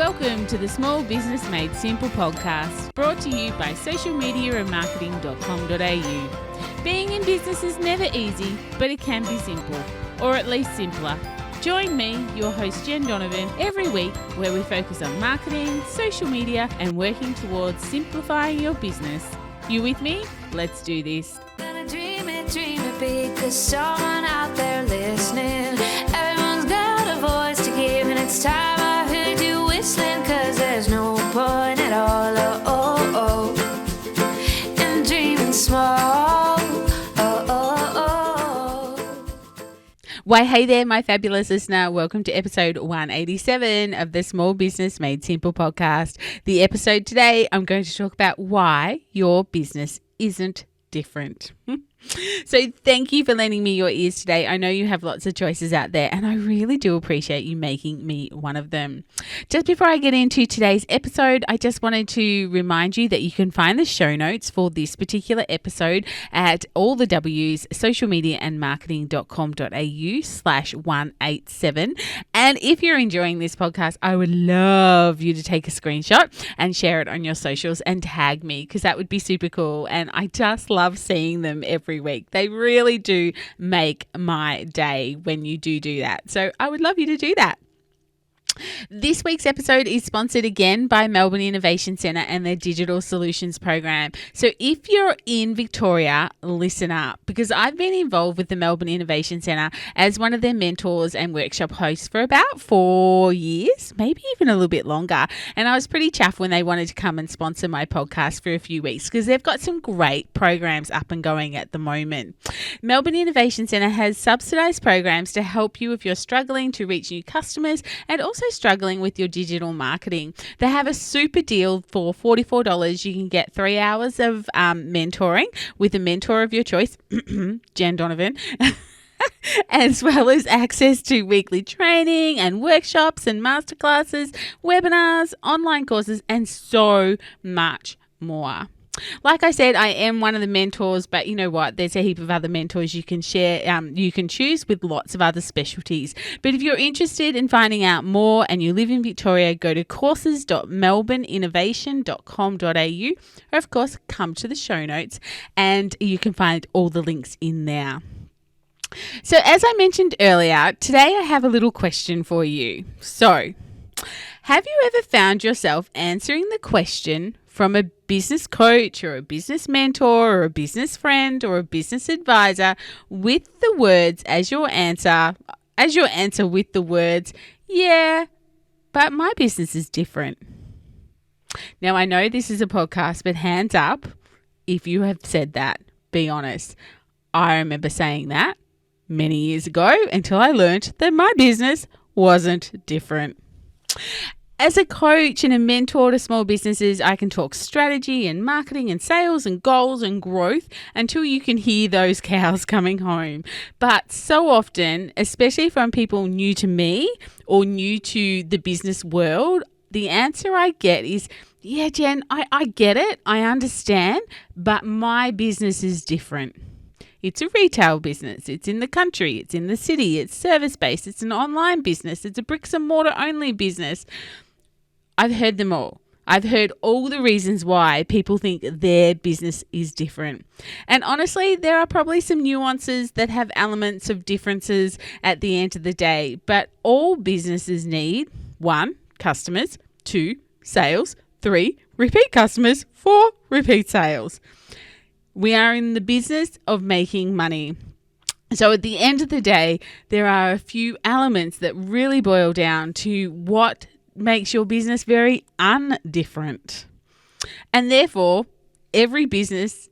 Welcome to the Small Business Made Simple podcast, brought to you by socialmediaandmarketing.com.au. Being in business is never easy, but it can be simple, or at least simpler. Join me, your host Jen Donovan, every week where we focus on marketing, social media, and working towards simplifying your business. You with me? Let's do this. Gonna dream it big, 'cause someone out there listening. Everyone's got a voice to give, and it's time I heard you whistling, 'cause there's no point at all, in dreaming small. Why, hey there, my fabulous listener. Welcome to episode 187 of the Small Business Made Simple podcast. The episode today, I'm going to talk about why your business isn't different. So thank you for lending me your ears today. I know you have lots of choices out there, and I really do appreciate you making me one of them. Just before I get into today's episode, I just wanted to remind you that you can find the show notes for this particular episode at all the W's, socialmediaandmarketing.com.au/187. And if you're enjoying this podcast, I would love you to take a screenshot and share it on your socials and tag me, because that would be super cool. And I just love seeing them every week. They really do make my day when you do that. So I would love you to do that. This week's episode is sponsored again by Melbourne Innovation Centre and their Digital Solutions Program. So if you're in Victoria, listen up, because I've been involved with the Melbourne Innovation Centre as one of their mentors and workshop hosts for about 4 years, maybe even a little bit longer. And I was pretty chuffed when they wanted to come and sponsor my podcast for a few weeks, because they've got some great programs up and going at the moment. Melbourne Innovation Centre has subsidised programs to help you if you're struggling to reach new customers and also struggling with your digital marketing. They have a super deal for $44. You can get 3 hours of mentoring with a mentor of your choice, Jen Donovan, as well as access to weekly training and workshops and masterclasses, webinars, online courses, and so much more. Like I said, I am one of the mentors, but you know what? There's a heap of other mentors you can share. You can choose with lots of other specialties. But if you're interested in finding out more and you live in Victoria, go to courses.melbourneinnovation.com.au, or of course, come to the show notes and you can find all the links in there. So as I mentioned earlier, today I have a little question for you. So, have you ever found yourself answering the question from a business coach or a business mentor or a business friend or a business advisor with the words as your answer with the words, yeah, but my business is different? Now, I know this is a podcast, but hands up if you have said that. Be honest. I remember saying that many years ago until I learned that my business wasn't different. As a coach and a mentor to small businesses, I can talk strategy and marketing and sales and goals and growth until you can hear those cows coming home. But so often, especially from people new to me or new to the business world, the answer I get is, yeah, Jen, I get it. I understand, but my business is different. It's a retail business. It's in the country. It's in the city. It's service-based. It's an online business. It's a bricks and mortar only business. I've heard them all. I've heard all the reasons why people think their business is different. And honestly, there are probably some nuances that have elements of differences at the end of the day. But all businesses need 1, customers, 2, sales, 3, repeat customers, 4, repeat sales. We are in the business of making money. So at the end of the day, there are a few elements that really boil down to what makes your business very undifferent. And therefore, every business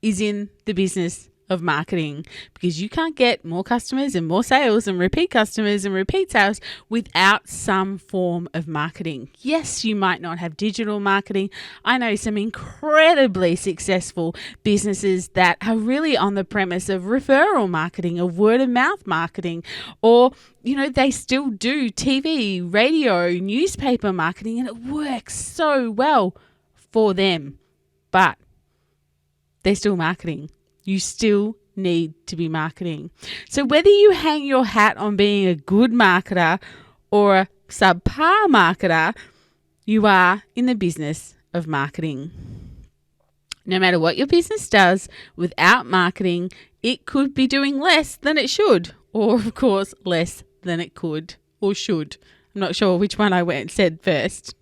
is in the business of marketing, because you can't get more customers and more sales and repeat customers and repeat sales without some form of marketing. Yes, you might not have digital marketing. I know some incredibly successful businesses that are really on the premise of referral marketing, of word of mouth marketing, or they still do TV, radio, newspaper marketing, and it works so well for them. But they're still marketing. You still need to be marketing. So whether you hang your hat on being a good marketer or a subpar marketer, you are in the business of marketing. No matter what your business does, without marketing, it could be doing less than it should, or of course, less than it could or should. I'm not sure which one I said first.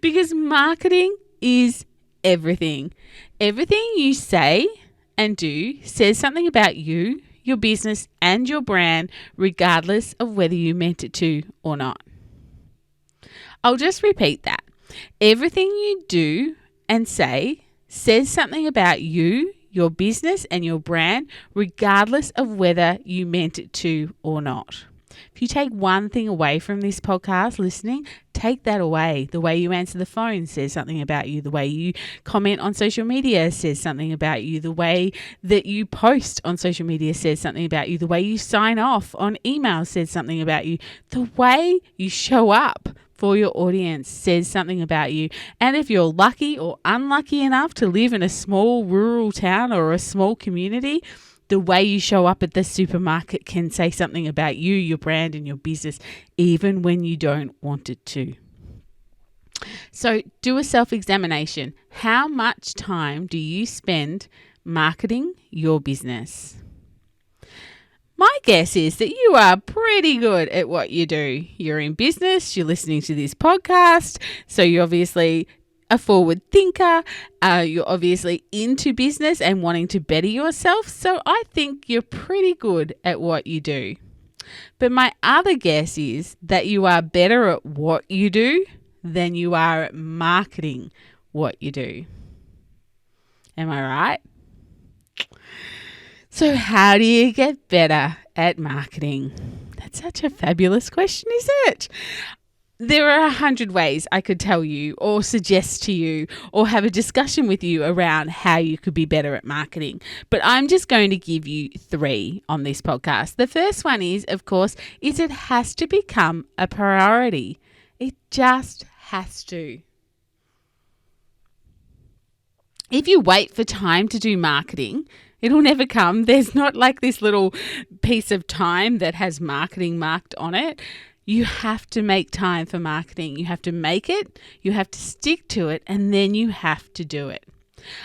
Because marketing is everything. Everything you say and do says something about you, your business, and your brand, regardless of whether you meant it to or not. I'll just repeat that. Everything you do and say says something about you, your business, and your brand, regardless of whether you meant it to or not. If you take one thing away from this podcast listening, take that away. The way you answer the phone says something about you. The way you comment on social media says something about you. The way that you post on social media says something about you. The way you sign off on email says something about you. The way you show up for your audience says something about you. And if you're lucky or unlucky enough to live in a small rural town or a small community, the way you show up at the supermarket can say something about you, your brand, and your business, even when you don't want it to. So do a self-examination. How much time do you spend marketing your business? My guess is that you are pretty good at what you do. You're in business, you're listening to this podcast, so you're obviously a forward thinker, you're obviously into business and wanting to better yourself, so I think you're pretty good at what you do. But my other guess is that you are better at what you do than you are at marketing what you do. Am I right? So how do you get better at marketing? That's such a fabulous question, isn't it? There are 100 ways I could tell you or suggest to you or have a discussion with you around how you could be better at marketing. But I'm just going to give you 3 on this podcast. The first one is, of course, it has to become a priority. It just has to. If you wait for time to do marketing, it'll never come. There's not like this little piece of time that has marketing marked on it. You have to make time for marketing. You have to make it, you have to stick to it, and then you have to do it.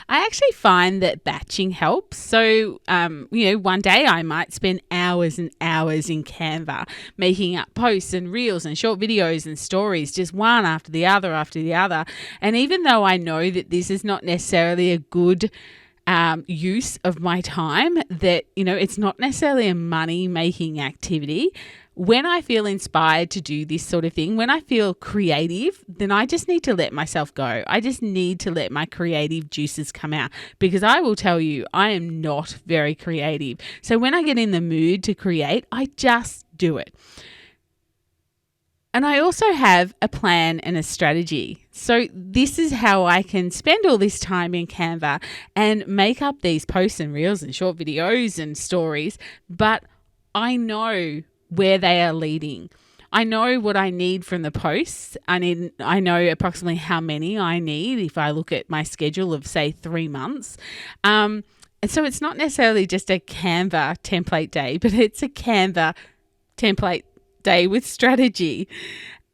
I actually find that batching helps. So, one day I might spend hours and hours in Canva making up posts and reels and short videos and stories, just one after the other after the other. And even though I know that this is not necessarily a good use of my time, that, it's not necessarily a money-making activity, when I feel inspired to do this sort of thing, when I feel creative, then I just need to let myself go. I just need to let my creative juices come out, because I will tell you, I am not very creative. So when I get in the mood to create, I just do it. And I also have a plan and a strategy. So this is how I can spend all this time in Canva and make up these posts and reels and short videos and stories, but I know where they are leading. I know what I need from the posts. I know approximately how many I need if I look at my schedule of, say, 3 months. And so it's not necessarily just a Canva template day, but it's a Canva template day with strategy.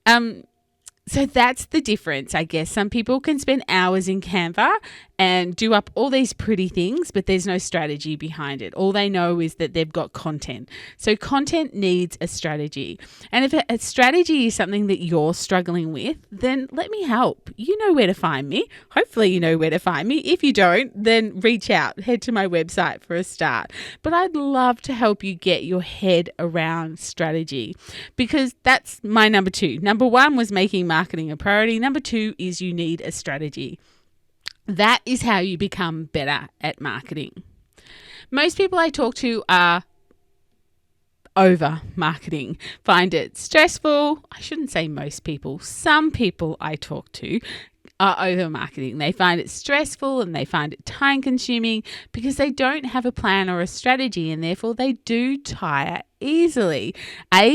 So that's the difference, I guess. Some people can spend hours in Canva and do up all these pretty things, but there's no strategy behind it. All they know is that they've got content. So content needs a strategy. And if a strategy is something that you're struggling with, then let me help. You know where to find me. Hopefully you know where to find me. If you don't, then reach out. Head to my website for a start. But I'd love to help you get your head around strategy, because that's my number 2. Number 1 was making marketing a priority. Number 2 is you need a strategy. That is how you become better at marketing. Most people I talk to are over marketing, find it stressful. I shouldn't say most people. Some people I talk to are over marketing. They find it stressful and they find it time consuming because they don't have a plan or a strategy, and therefore they do tire easily.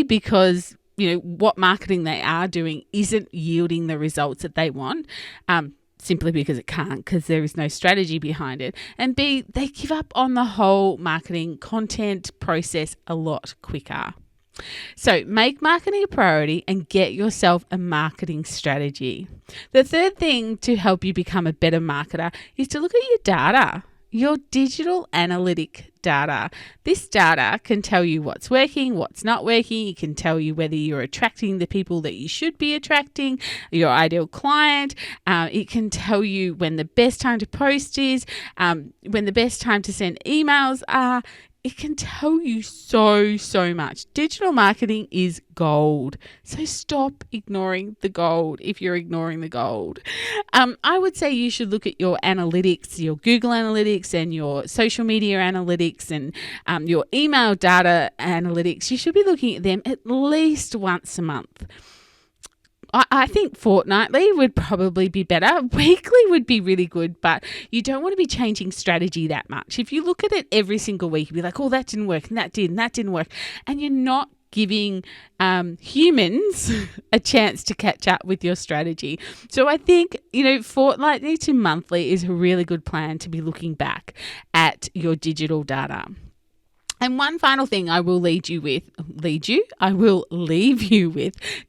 Because what marketing they are doing isn't yielding the results that they want. Simply because it can't, because there is no strategy behind it. And B, they give up on the whole marketing content process a lot quicker. So make marketing a priority and get yourself a marketing strategy. The third thing to help you become a better marketer is to look at your data, your digital analytic data. This data can tell you what's working, what's not working. It can tell you whether you're attracting the people that you should be attracting, your ideal client. It can tell you when the best time to post is, when the best time to send emails are. It can tell you so much. Digital marketing is gold. So stop ignoring the gold if you're ignoring the gold. I would say you should look at your analytics, your Google Analytics and your social media analytics and your email data analytics. You should be looking at them at least once a month. I think fortnightly would probably be better. Weekly would be really good, but you don't want to be changing strategy that much. If you look at it every single week, you'll be like, oh, that didn't work, and that did, and that didn't work. And you're not giving humans a chance to catch up with your strategy. So I think, fortnightly to monthly is a really good plan to be looking back at your digital data. And one final thing I will leave you with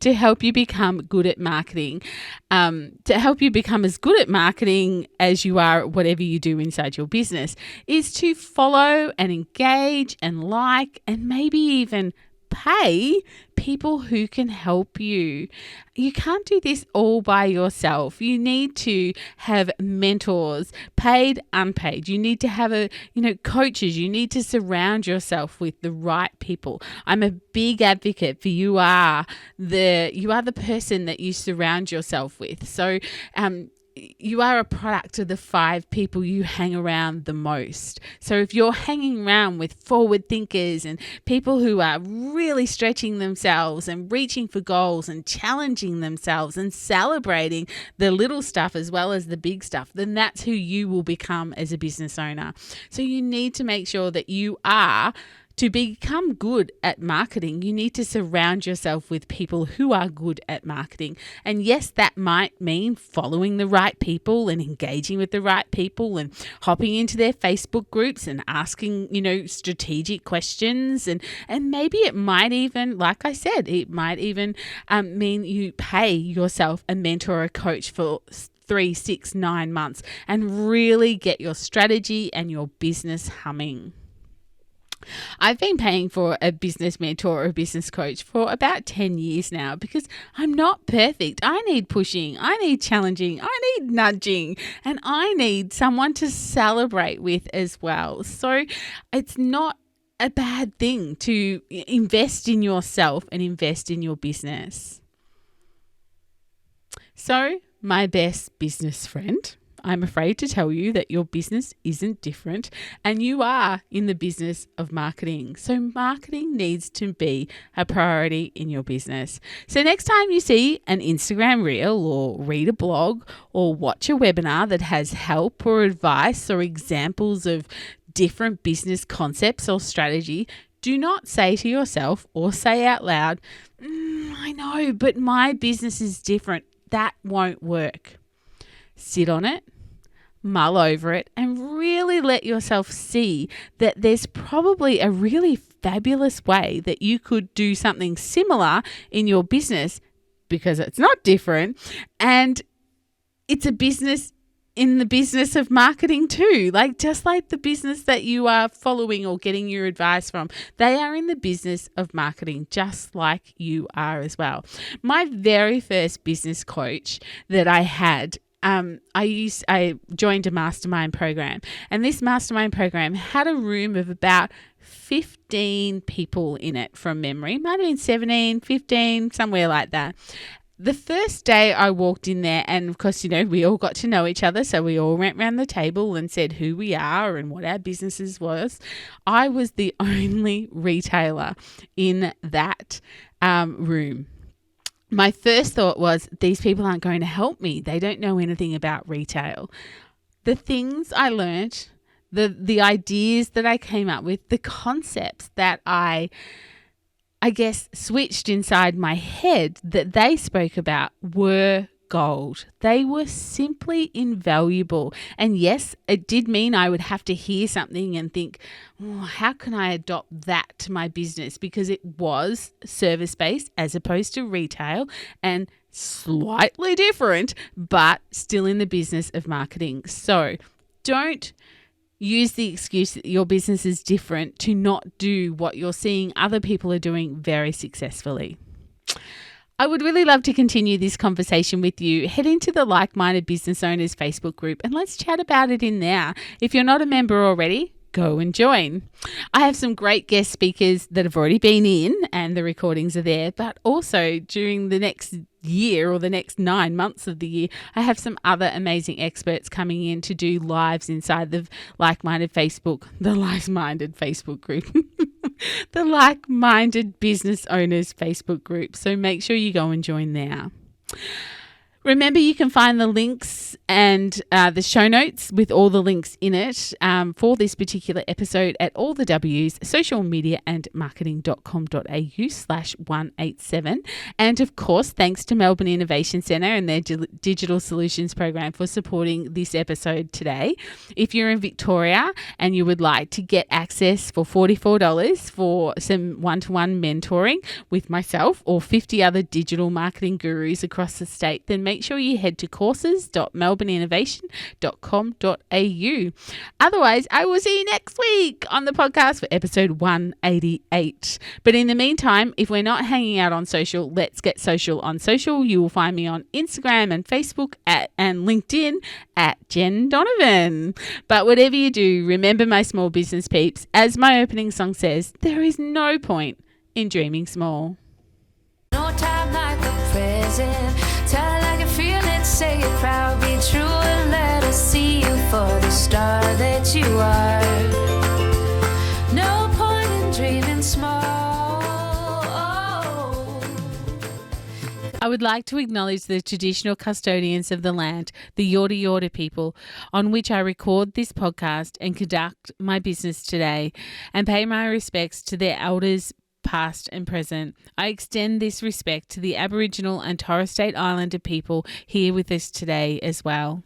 to help you become good at marketing, to help you become as good at marketing as you are at whatever you do inside your business, is to follow and engage and like and maybe even pay people who can help you. You can't do this all by yourself. You need to have mentors, paid, unpaid. You need to have coaches. You need to surround yourself with the right people. I'm a big advocate for you are the person that you surround yourself with. So you are a product of the 5 people you hang around the most. So if you're hanging around with forward thinkers and people who are really stretching themselves and reaching for goals and challenging themselves and celebrating the little stuff as well as the big stuff, then that's who you will become as a business owner. So you need to make sure that to become good at marketing, you need to surround yourself with people who are good at marketing. And yes, that might mean following the right people and engaging with the right people and hopping into their Facebook groups and asking, strategic questions. And maybe it might even, like I said, it might even mean you pay yourself a mentor or a coach for 3, 6, 9 months and really get your strategy and your business humming. I've been paying for a business mentor or a business coach for about 10 years now because I'm not perfect. I need pushing, I need challenging, I need nudging, and I need someone to celebrate with as well. So it's not a bad thing to invest in yourself and invest in your business. So, my best business friend, I'm afraid to tell you that your business isn't different and you are in the business of marketing. So marketing needs to be a priority in your business. So next time you see an Instagram reel or read a blog or watch a webinar that has help or advice or examples of different business concepts or strategy, do not say to yourself or say out loud, I know, but my business is different. That won't work. Sit on it, mull over it, and really let yourself see that there's probably a really fabulous way that you could do something similar in your business because it's not different and it's a business in the business of marketing too. Just like the business that you are following or getting your advice from, they are in the business of marketing just like you are as well. My very first business coach that I had, I joined a mastermind program, and this mastermind program had a room of about 15 people in it from memory. Might have been 17, 15, somewhere like that. The first day I walked in there, and of course, we all got to know each other. So we all went around the table and said who we are and what our businesses was. I was the only retailer in that room. My first thought was, these people aren't going to help me. They don't know anything about retail. The things I learned, the ideas that I came up with, the concepts that I guess switched inside my head that they spoke about were gold. They were simply invaluable. And yes, it did mean I would have to hear something and think, how can I adopt that to my business? Because it was service-based as opposed to retail and slightly different, but still in the business of marketing. So don't use the excuse that your business is different to not do what you're seeing other people are doing very successfully. I would really love to continue this conversation with you. Head into the Like-Minded Business Owners Facebook group and let's chat about it in there. If you're not a member already, go and join. I have some great guest speakers that have already been in and the recordings are there, but also during the next year or the next 9 months of the year, I have some other amazing experts coming in to do lives inside the Like-Minded Facebook group, the Like-Minded Business Owners Facebook group. So make sure you go and join there. Remember, you can find the links and the show notes with all the links in it for this particular episode at all the W's, socialmediaandmarketing.com.au/187. And of course, thanks to Melbourne Innovation Centre and their Digital Solutions Program for supporting this episode today. If you're in Victoria and you would like to get access for $44 for some one-to-one mentoring with myself or 50 other digital marketing gurus across the state, then make sure you head to courses.melbourneinnovation.com.au. Otherwise, I will see you next week on the podcast for episode 188. But in the meantime, if we're not hanging out on social, let's get social on social. You will find me on Instagram and Facebook and LinkedIn at Jen Donovan. But whatever you do, remember, my small business peeps, as my opening song says, there is no point in dreaming small. No time like the present. Tell it like you feel it, say it proud, be true, and let us see you for the star that you are. No point in dreaming small. I would like to acknowledge the traditional custodians of the land, the Yorta Yorta people, on which I record this podcast and conduct my business today, and pay my respects to their elders, past and present. I extend this respect to the Aboriginal and Torres Strait Islander people here with us today as well.